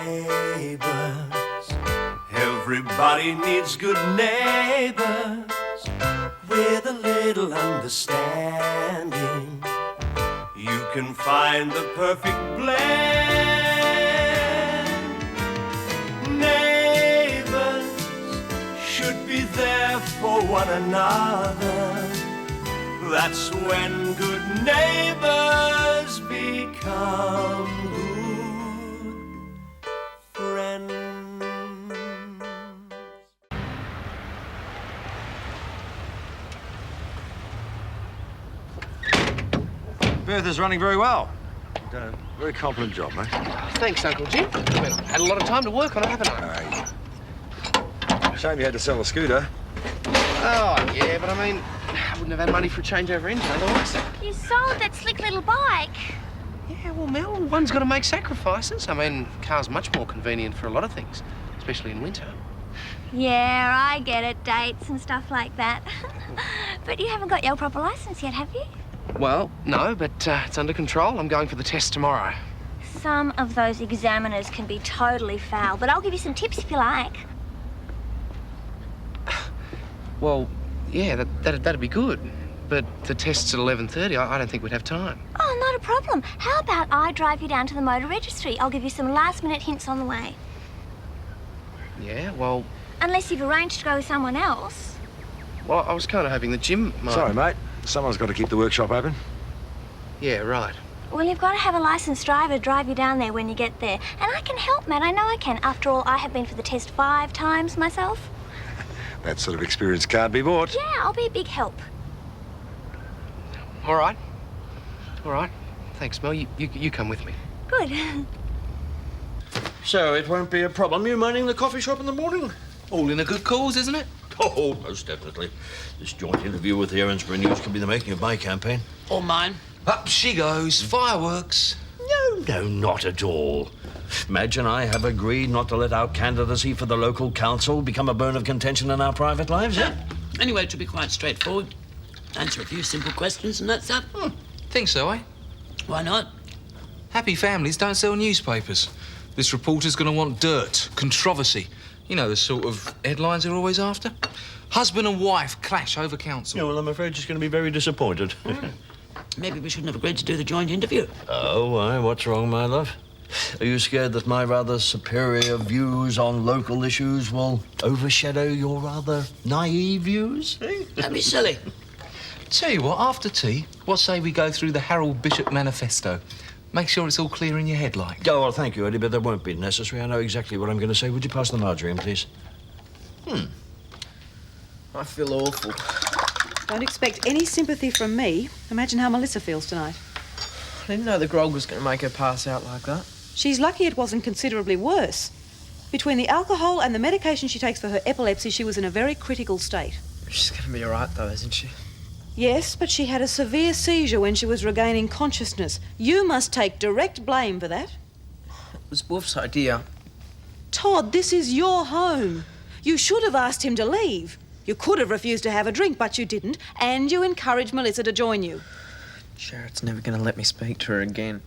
Neighbours, everybody needs good neighbours with a little understanding. You can find the perfect blend. Neighbours should be there for one another. That's when good neighbours become good friends. Bertha's running very well. You've done a very competent job, mate. Thanks, Uncle Jim. Well, I've had a lot of time to work on it, haven't I? Shame you had to sell the scooter. Oh, yeah, but I mean, I wouldn't have had money for a changeover engine otherwise. You sold that slick little bike. Yeah, well, Mel, one's got to make sacrifices. I mean, car's much more convenient for a lot of things, especially in winter. Yeah, I get it, dates and stuff like that. But you haven't got your proper licence yet, have you? Well, no, but it's under control. I'm going for the test tomorrow. Some of those examiners can be totally foul, but I'll give you some tips if you like. Well, yeah, that'd be good. But the test's at 11:30. I don't think we'd have time. Oh, not a problem. How about I drive you down to the motor registry? I'll give you some last-minute hints on the way. Yeah, well... Unless you've arranged to go with someone else. Well, I was kind of hoping the Jim might... Sorry, mate. Someone's got to keep the workshop open. Yeah, right. Well, you've got to have a licensed driver drive you down there when you get there. And I can help, Matt. I know I can. After all, I have been for the test 5 times myself. That sort of experience can't be bought. Yeah, I'll be a big help. All right. All right. Thanks, Mel. You come with me. Good. So it won't be a problem you minding the coffee shop in the morning? All in a good cause, isn't it? Oh, most definitely. This joint interview with the Erinsborough News could be the making of my campaign. Or mine. Up she goes. Fireworks. No, not at all. Madge and I have agreed not to let our candidacy for the local council become a bone of contention in our private lives, yeah? Anyway, it should be quite straightforward. Answer a few simple questions and that's that. Think so, eh? Why not? Happy families don't sell newspapers. This reporter's going to want dirt, controversy. You know, the sort of headlines they're always after. Husband and wife clash over council. Yeah, well, I'm afraid she's going to be very disappointed. Maybe we shouldn't have agreed to do the joint interview. Oh, why? What's wrong, my love? Are you scared that my rather superior views on local issues will overshadow your rather naive views? Don't be silly. Tell you what, after tea, what say we go through the Harold Bishop Manifesto? Make sure it's all clear in your head, like. Oh, well, thank you, Eddie, but that won't be necessary. I know exactly what I'm going to say. Would you pass the margarine, please? I feel awful. Don't expect any sympathy from me. Imagine how Melissa feels tonight. I didn't know the grog was going to make her pass out like that. She's lucky it wasn't considerably worse. Between the alcohol and the medication she takes for her epilepsy, she was in a very critical state. She's going to be all right, though, isn't she? Yes, but she had a severe seizure when she was regaining consciousness. You must take direct blame for that. It was Wolf's idea. Todd, this is your home. You should have asked him to leave. You could have refused to have a drink, but you didn't, and you encouraged Melissa to join you. Sharon's never going to let me speak to her again.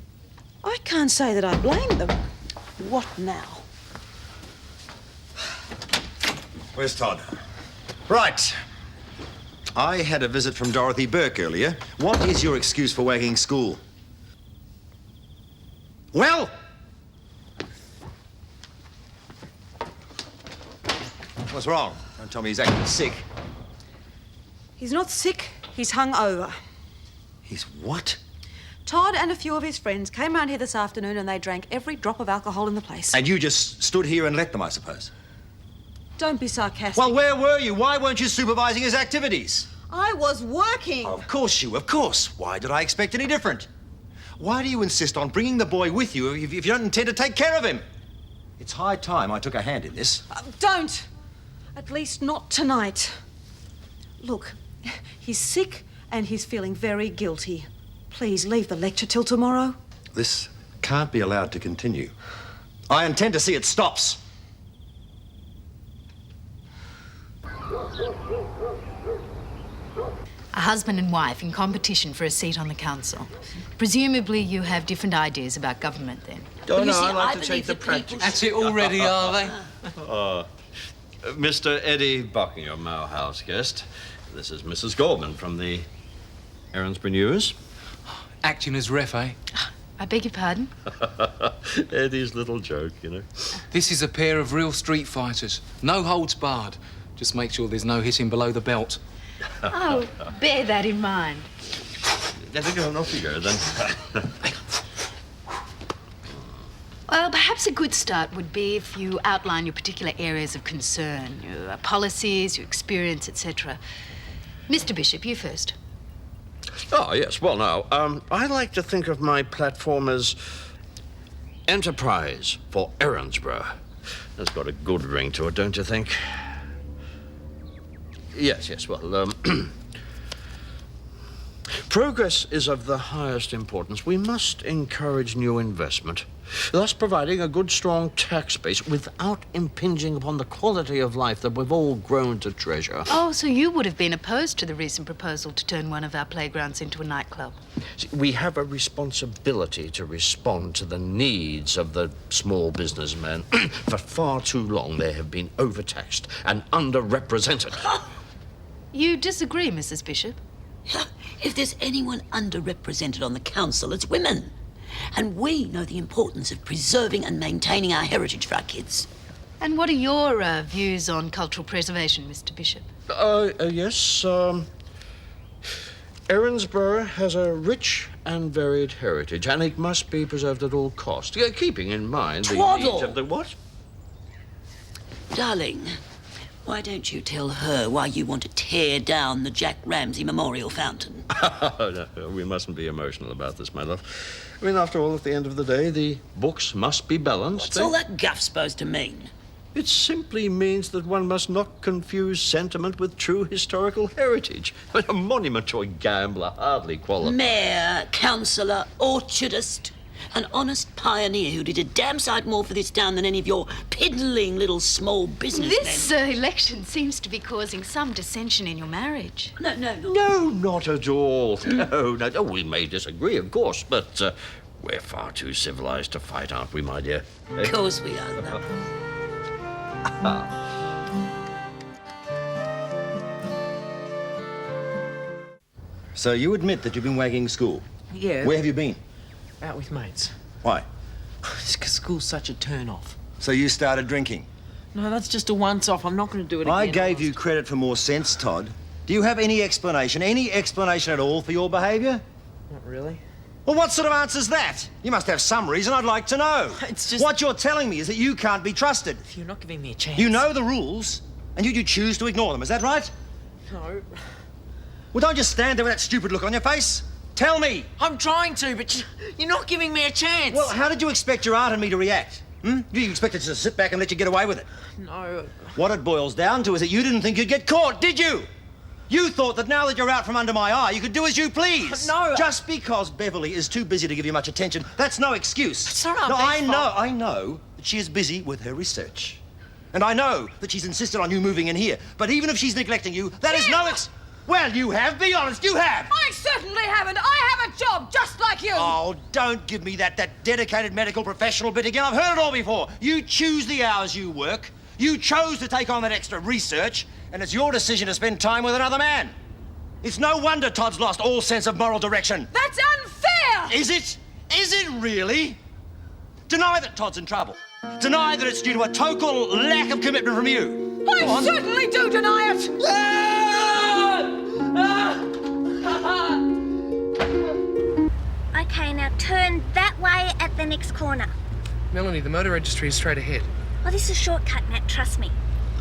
I can't say that I blame them. What now? Where's Todd? Right. I had a visit from Dorothy Burke earlier. What is your excuse for wagging school? Well? What's wrong? Don't tell me he's acting sick. He's not sick, he's hungover. He's what? Todd and a few of his friends came round here this afternoon and they drank every drop of alcohol in the place. And you just stood here and let them, I suppose? Don't be sarcastic. Well, where were you? Why weren't you supervising his activities? I was working. Of course you, of course. Why did I expect any different? Why do you insist on bringing the boy with you if you don't intend to take care of him? It's high time I took a hand in this. Don't. At least not tonight. Look, he's sick and he's feeling very guilty. Please leave the lecture till tomorrow. This can't be allowed to continue. I intend to see it stops. A husband and wife in competition for a seat on the council. Presumably you have different ideas about government then. Oh, You no, see, I like I to take the believe that practical. people- That's it already, are they? Mr. Eddie Buckingham, our house guest. This is Mrs. Gorman from the Erinsborough News. Acting as ref, eh? I beg your pardon? Eddie's little joke, you know. This is a pair of real street fighters. No holds barred. Just make sure there's no hitting below the belt. Oh, bear that in mind. Let it go, off you go, then. Well, perhaps a good start would be if you outline your particular areas of concern, your policies, your experience, etc. Mr. Bishop, you first. Oh, yes. Well, now, I like to think of my platform as enterprise for Erinsborough. That's got a good ring to it, don't you think? Yes, well, progress is of the highest importance. We must encourage new investment, thus providing a good, strong tax base without impinging upon the quality of life that we've all grown to treasure. Oh, so you would have been opposed to the recent proposal to turn one of our playgrounds into a nightclub? See, we have a responsibility to respond to the needs of the small businessmen. For far too long, they have been overtaxed and underrepresented. You disagree, Mrs. Bishop? If there's anyone underrepresented on the council, it's women. And we know the importance of preserving and maintaining our heritage for our kids. And what are your views on cultural preservation, Mr. Bishop? Yes, Erinsborough has a rich and varied heritage, and it must be preserved at all costs, keeping in mind the needs of the what? Darling, why don't you tell her why you want to tear down the Jack Ramsay Memorial Fountain? No, we mustn't be emotional about this, my love. I mean, after all, at the end of the day, the books must be balanced. What's all that guff supposed to mean? It simply means that one must not confuse sentiment with true historical heritage. A monument to a gambler hardly qualifies. Mayor, councillor, orchardist. An honest pioneer who did a damn sight more for this town than any of your piddling little small businessmen. This election seems to be causing some dissension in your marriage. No. No, not at all. No. We may disagree, of course, but we're far too civilized to fight, aren't we, my dear? Of course we are, love. So you admit that you've been wagging school? Yeah. Where have you been? Out with mates. Why? It's 'cause school's such a turn-off. So you started drinking? No, that's just a once-off. I'm not going to do it again. I gave you credit for more sense, Todd. Do you have any explanation at all for your behaviour? Not really. Well, what sort of answer's that? You must have some reason. I'd like to know. It's just... What you're telling me is that you can't be trusted. You're not giving me a chance. You know the rules, and you choose to ignore them. Is that right? No. Well, don't just stand there with that stupid look on your face. Tell me. I'm trying to, but you're not giving me a chance. Well, how did you expect your aunt and me to react? You expected us to sit back and let you get away with it? No. What it boils down to is that you didn't think you'd get caught, did you? You thought that now that you're out from under my eye, you could do as you please. No. Just because Beverly is too busy to give you much attention, that's no excuse. It's not No, our fault. I know that she is busy with her research. And I know that she's insisted on you moving in here. But even if she's neglecting you, that is no Well, you have. Be honest, you have. I certainly haven't. I have a job just like you. Oh, don't give me that dedicated medical professional bit again. I've heard it all before. You choose the hours you work. You chose to take on that extra research, and it's your decision to spend time with another man. It's no wonder Todd's lost all sense of moral direction. That's unfair! Is it? Is it really? Deny that Todd's in trouble. Deny that it's due to a total lack of commitment from you. I certainly do deny it! Okay, now turn that way at the next corner. Melanie, the motor registry is straight ahead. Oh, this is a shortcut, Matt, trust me.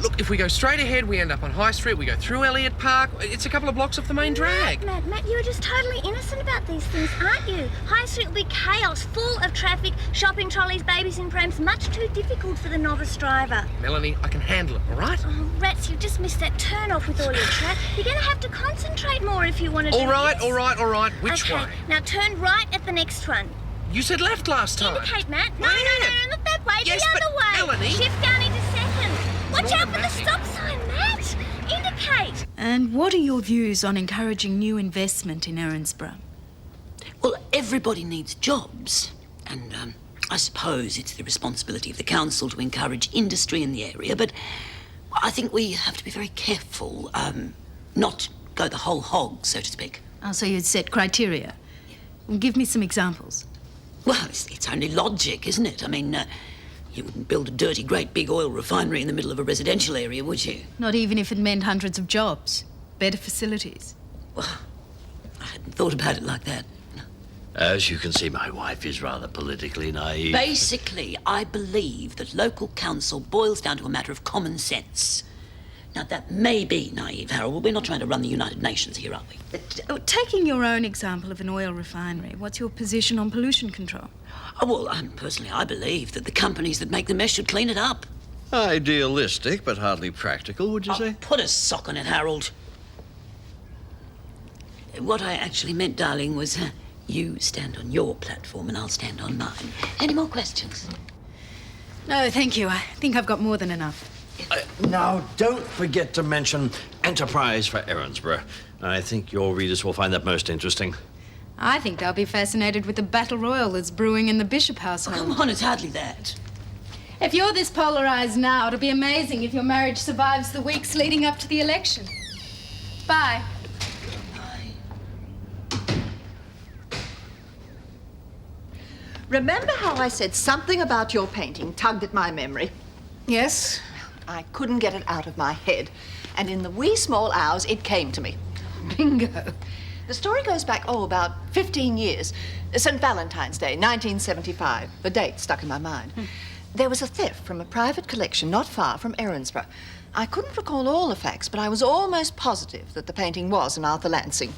Look, if we go straight ahead, we end up on High Street, we go through Elliott Park. It's a couple of blocks off the main drag. Matt, you're just totally innocent about these things, aren't you? High Street will be chaos, full of traffic, shopping trolleys, babies in prams, much too difficult for the novice driver. Melanie, I can handle it, all right? Oh, rats, you've just missed that turn-off with all your chat. You're going to have to concentrate more if you want to do this. All right. Which way? Now turn right at the next one. You said left last time. Indicate, Matt. No, Where? not that way, Yes, the other but way. Melanie. Shift down into second. Watch out for the automatic. stop sign, Matt. Indicate. Kate. And what are your views on encouraging new investment in Erinsborough? Well, everybody needs jobs. And I suppose it's the responsibility of the council to encourage industry in the area, but I think we have to be very careful, not go the whole hog, so to speak. Oh, so you'd set criteria. Well, give me some examples. Well, it's only logic, isn't it? I mean, you wouldn't build a dirty, great big oil refinery in the middle of a residential area, would you? Not even if it meant hundreds of jobs. Better facilities. Well, I hadn't thought about it like that. As you can see, my wife is rather politically naive. Basically, I believe that local council boils down to a matter of common sense. Now, that may be naive, Harold, but we're not trying to run the United Nations here, are we? Taking your own example of an oil refinery, what's your position on pollution control? Oh, well, personally, I believe that the companies that make the mess should clean it up. Idealistic, but hardly practical, would you say? Put a sock on it, Harold. What I actually meant, darling, was you stand on your platform and I'll stand on mine. Any more questions? No, thank you. I think I've got more than enough. Now, don't forget to mention enterprise for Erinsborough. I think your readers will find that most interesting. I think they'll be fascinated with the battle royal that's brewing in the Bishop household. Oh, come on, it's hardly that. If you're this polarized now, it'll be amazing if your marriage survives the weeks leading up to the election. Bye. Remember how I said something about your painting tugged at my memory? Yes? I couldn't get it out of my head. And in the wee small hours, it came to me. Bingo. The story goes back, about 15 years. St. Valentine's Day, 1975. The date stuck in my mind. There was a theft from a private collection not far from Erinsborough. I couldn't recall all the facts, but I was almost positive that the painting was an Arthur Lansing.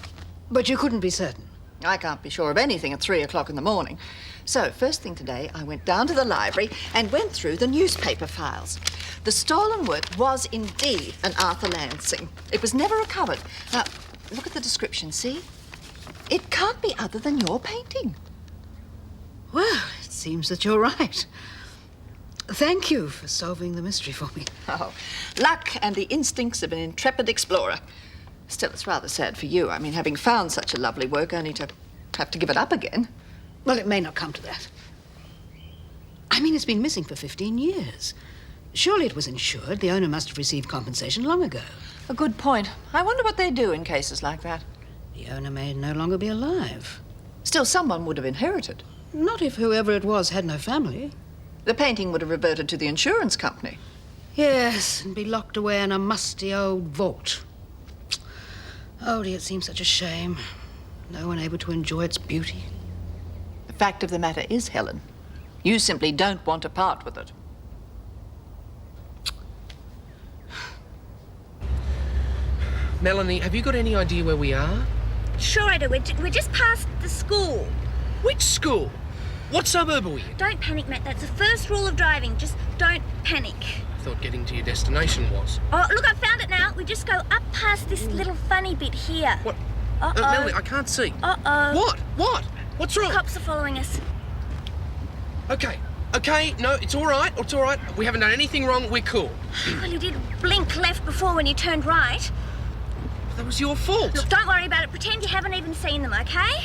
But you couldn't be certain. I can't be sure of anything at 3 o'clock in the morning. So, first thing today, I went down to the library and went through the newspaper files. The stolen work was indeed an Arthur Lansing. It was never recovered. Now, look at the description, see? It can't be other than your painting. Well, it seems that you're right. Thank you for solving the mystery for me. Oh, luck and the instincts of an intrepid explorer. Still, it's rather sad for you. I mean, having found such a lovely work, only to have to give it up again. Well, it may not come to that. I mean, it's been missing for 15 years. Surely it was insured. The owner must have received compensation long ago. A good point. I wonder what they do in cases like that. The owner may no longer be alive. Still, someone would have inherited. Not if whoever it was had no family. The painting would have reverted to the insurance company. Yes, and be locked away in a musty old vault. Oh, dear, it seems such a shame. No one able to enjoy its beauty. The fact of the matter is, Helen, you simply don't want to part with it. Melanie, have you got any idea where we are? Sure I do. We're just past the school. Which school? What suburb are we in? Don't panic, Matt. That's the first rule of driving. Just don't panic. I thought getting to your destination was. Oh, look, I found it now. We just go up past this little funny bit here. What? Uh-oh. Melanie, I can't see. Uh-oh. What? What? What's wrong? Cops are following us. Okay. Okay, no, it's all right. It's all right. We haven't done anything wrong. We're cool. Well, you did blink left before when you turned right. That was your fault. Look, don't worry about it. Pretend you haven't even seen them, okay?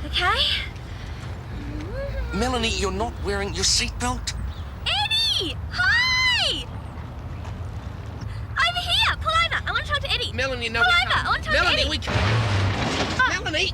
Okay? Melanie, you're not wearing your seatbelt? Eddie! Hi! Over here! Pull over! I want to talk to Eddie. Melanie, no, Pull we over! can't. I want to talk to Melanie, Eddie. we can't. Melanie!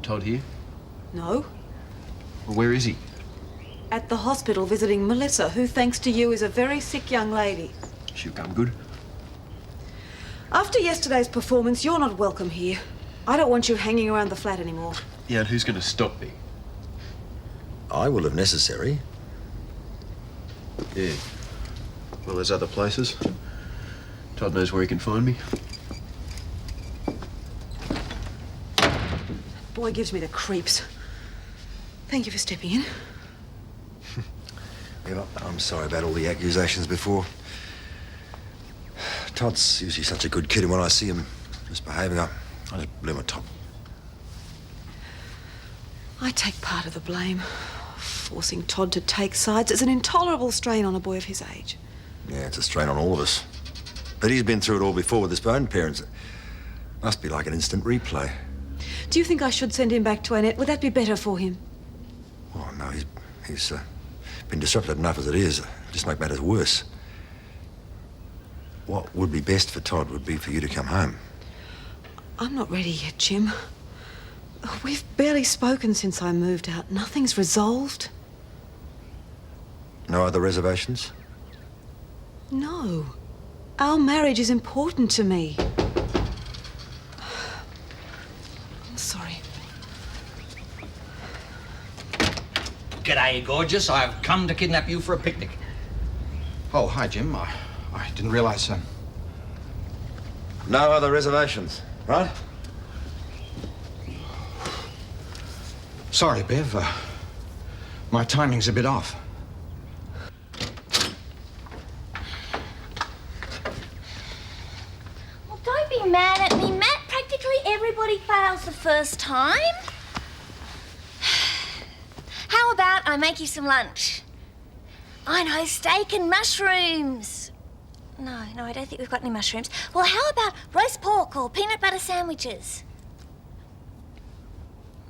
Todd here? No. Well, where is he? At the hospital visiting Melissa, who, thanks to you, is a very sick young lady. She'll come good. After yesterday's performance, you're not welcome here. I don't want you hanging around the flat anymore. Yeah, and who's going to stop me? I will if necessary. Yeah. Well, there's other places. Todd knows where he can find me. Boy gives me the creeps. Thank you for stepping in. Yeah, I'm sorry about all the accusations before. Todd's usually such a good kid, and when I see him misbehaving, I just blew my top. I take part of the blame. Forcing Todd to take sides is an intolerable strain on a boy of his age. Yeah, it's a strain on all of us. But he's been through it all before with his own parents. It must be like an instant replay. Do you think I should send him back to Annette? Would that be better for him? Oh, no, he's been disrupted enough as it is. Just make matters worse. What would be best for Todd would be for you to come home. I'm not ready yet, Jim. We've barely spoken since I moved out. Nothing's resolved. No other reservations? No. Our marriage is important to me. I'm sorry. G'day, gorgeous. I've come to kidnap you for a picnic. Oh, hi, Jim. I didn't realise. No other reservations, right? Sorry, Bev. My timing's a bit off. Well, don't be mad at me, Matt. Practically everybody fails the first time. How about I make you some lunch? I know, steak and mushrooms. No, I don't think we've got any mushrooms. Well, how about roast pork or peanut butter sandwiches?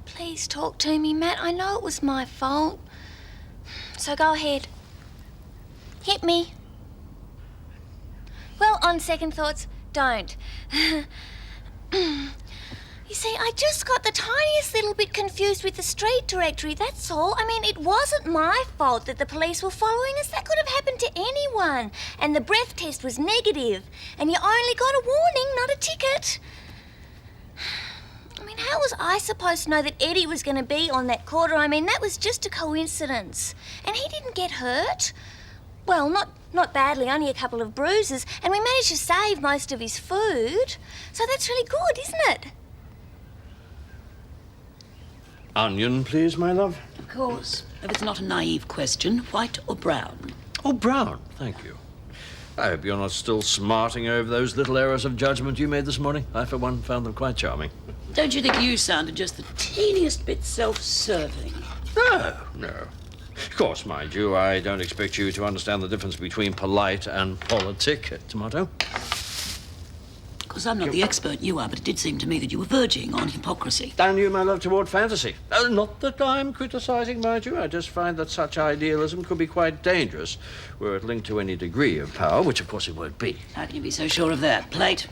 Please talk to me, Matt. I know it was my fault. So go ahead. Hit me. Well, on second thoughts, don't. You see, I just got the tiniest little bit confused with the street directory, that's all. I mean, it wasn't my fault that the police were following us. That could have happened to anyone. And the breath test was negative. And you only got a warning, not a ticket. I mean, how was I supposed to know that Eddie was going to be on that corner? I mean, that was just a coincidence. And he didn't get hurt. Well, not badly, only a couple of bruises. And we managed to save most of his food. So that's really good, isn't it? Onion, please, my love. Of course. If it's not a naive question, white or brown? Oh, brown, thank you. I hope you're not still smarting over those little errors of judgment you made this morning. I, for one, found them quite charming. Don't you think you sounded just the teeniest bit self-serving? No. Of course, mind you, I don't expect you to understand the difference between polite and politic, Tomato. Of course, I'm not the expert you are, but it did seem to me that you were verging on hypocrisy. And you, my love, toward fantasy. Not that I'm criticising, mind you. I just find that such idealism could be quite dangerous were it linked to any degree of power, which, of course, it won't be. How can you be so sure of that? Plate?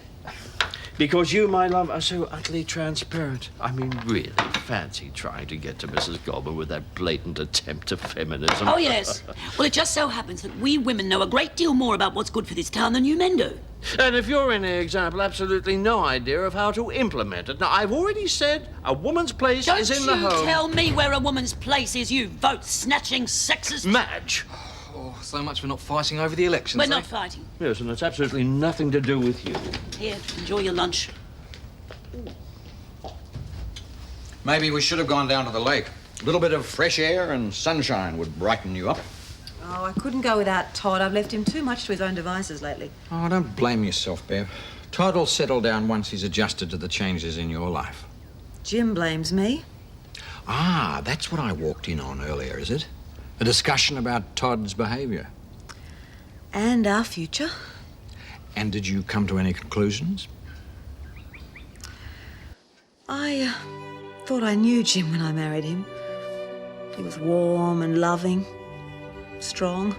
Because you, my love, are so utterly transparent. I mean, really, fancy trying to get to Mrs. Goldman with that blatant attempt at feminism. Oh, yes. Well, it just so happens that we women know a great deal more about what's good for this town than you men do. And if you're any example, absolutely no idea of how to implement it. Now, I've already said a woman's place is in the home. Don't you tell me where a woman's place is, you vote-snatching sexist... Madge! Oh, so much for not fighting over the elections, We're not fighting. Yes, and it's absolutely nothing to do with you. Here, enjoy your lunch. Maybe we should have gone down to the lake. A little bit of fresh air and sunshine would brighten you up. Oh, I couldn't go without Todd. I've left him too much to his own devices lately. Oh, don't blame yourself, Bev. Todd will settle down once he's adjusted to the changes in your life. Jim blames me. Ah, that's what I walked in on earlier, is it? A discussion about Todd's behaviour. And our future. And did you come to any conclusions? I thought I knew Jim when I married him. He was warm and loving, strong.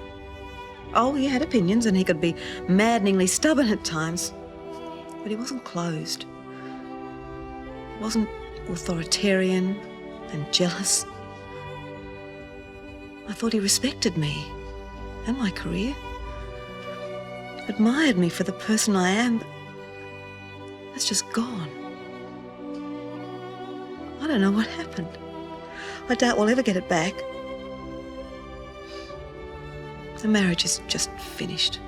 Oh, he had opinions and he could be maddeningly stubborn at times. But he wasn't closed. He wasn't authoritarian and jealous. I thought he respected me and my career. Admired me for the person I am, but that's just gone. I don't know what happened. I doubt we'll ever get it back. The marriage is just finished.